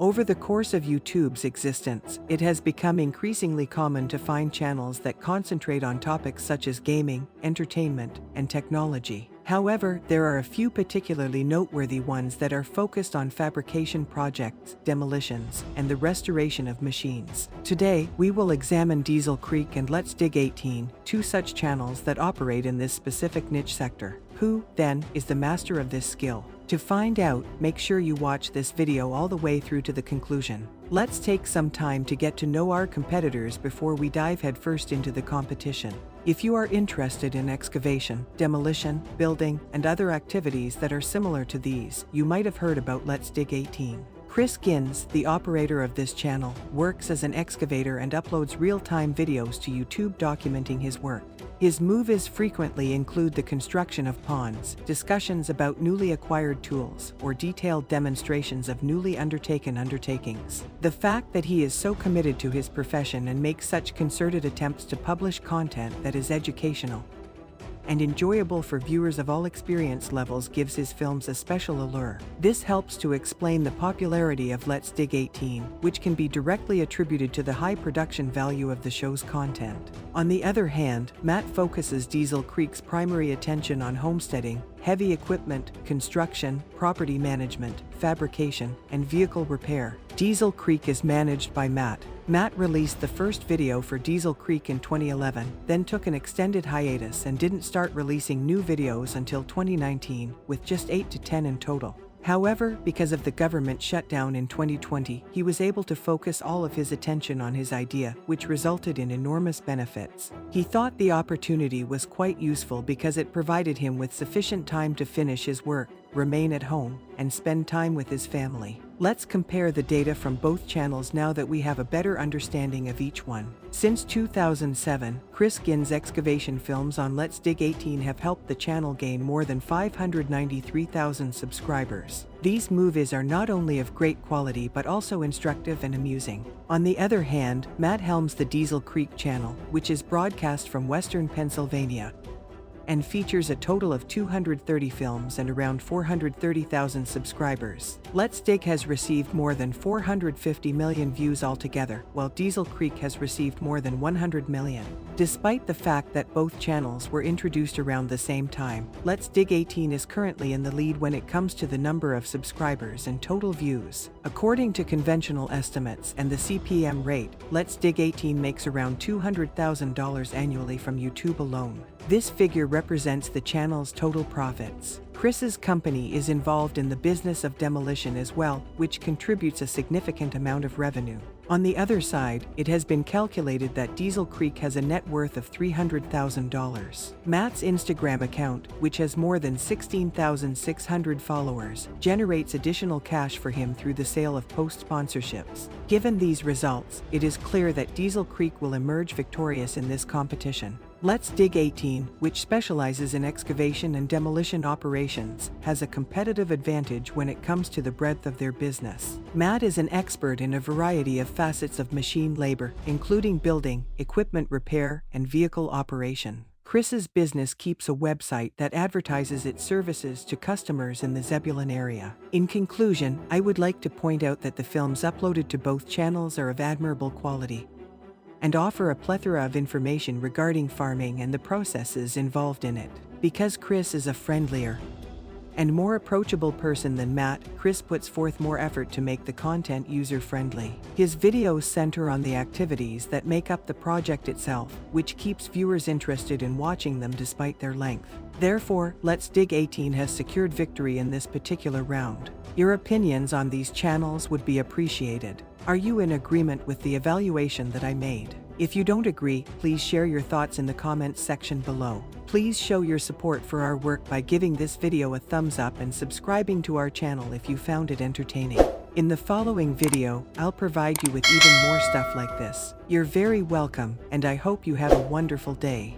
Over the course of YouTube's existence, it has become increasingly common to find channels that concentrate on topics such as gaming, entertainment, and technology. However, there are a few particularly noteworthy ones that are focused on fabrication projects, demolitions, and the restoration of machines. Today, we will examine Diesel Creek and Letsdig18, two such channels that operate in this specific niche sector. Who, then, is the master of this skill? To find out, make sure you watch this video all the way through to the conclusion. Let's take some time to get to know our competitors before we dive headfirst into the competition. If you are interested in excavation, demolition, building, and other activities that are similar to these, you might have heard about Letsdig18. Chris Gins, the operator of this channel, works as an excavator and uploads real-time videos to YouTube documenting his work. His movies frequently include the construction of ponds, discussions about newly acquired tools, or detailed demonstrations of newly undertaken undertakings. The fact that he is so committed to his profession and makes such concerted attempts to publish content that is educational and enjoyable for viewers of all experience levels gives his films a special allure. This helps to explain the popularity of Letsdig18, which can be directly attributed to the high production value of the show's content. On the other hand, Matt focuses Diesel Creek's primary attention on homesteading, heavy equipment, construction, property management, fabrication, and vehicle repair. Diesel Creek is managed by Matt. Matt released the first video for Diesel Creek in 2011, then took an extended hiatus and didn't start releasing new videos until 2019, with just 8 to 10 in total. However, because of the government shutdown in 2020, he was able to focus all of his attention on his idea, which resulted in enormous benefits. He thought the opportunity was quite useful because it provided him with sufficient time to finish his work, remain at home, and spend time with his family. Let's compare the data from both channels now that we have a better understanding of each one. Since 2007, Chris Gins' excavation films on Letsdig18 have helped the channel gain more than 593,000 subscribers. These movies are not only of great quality but also instructive and amusing. On the other hand, Matt helms the Diesel Creek channel, which is broadcast from Western Pennsylvania and features a total of 230 films and around 430,000 subscribers. Letsdig has received more than 450 million views altogether, while Diesel Creek has received more than 100 million. Despite the fact that both channels were introduced around the same time, Letsdig18 is currently in the lead when it comes to the number of subscribers and total views. According to conventional estimates and the CPM rate, Letsdig18 makes around $200,000 annually from YouTube alone. This figure represents the channel's total profits. Chris's company is involved in the business of demolition as well, which contributes a significant amount of revenue. On the other side, it has been calculated that Diesel Creek has a net worth of $300,000. Matt's Instagram account, which has more than 16,600 followers, generates additional cash for him through the sale of post sponsorships. Given these results, it is clear that Diesel Creek will emerge victorious in this competition. Letsdig18, which specializes in excavation and demolition operations, has a competitive advantage when it comes to the breadth of their business. Matt is an expert in a variety of facets of machine labor, including building, equipment repair, and vehicle operation. Chris's business keeps a website that advertises its services to customers in the Zebulon area. In conclusion, I would like to point out that the films uploaded to both channels are of admirable quality and offer a plethora of information regarding farming and the processes involved in it. Because Chris is a friendlier and more approachable person than Matt, Chris puts forth more effort to make the content user-friendly. His videos center on the activities that make up the project itself, which keeps viewers interested in watching them despite their length. Therefore, Letsdig18 has secured victory in this particular round. Your opinions on these channels would be appreciated. Are you in agreement with the evaluation that I made? If you don't agree, please share your thoughts in the comments section below. Please show your support for our work by giving this video a thumbs up and subscribing to our channel if you found it entertaining. In the following video, I'll provide you with even more stuff like this. You're very welcome, and I hope you have a wonderful day.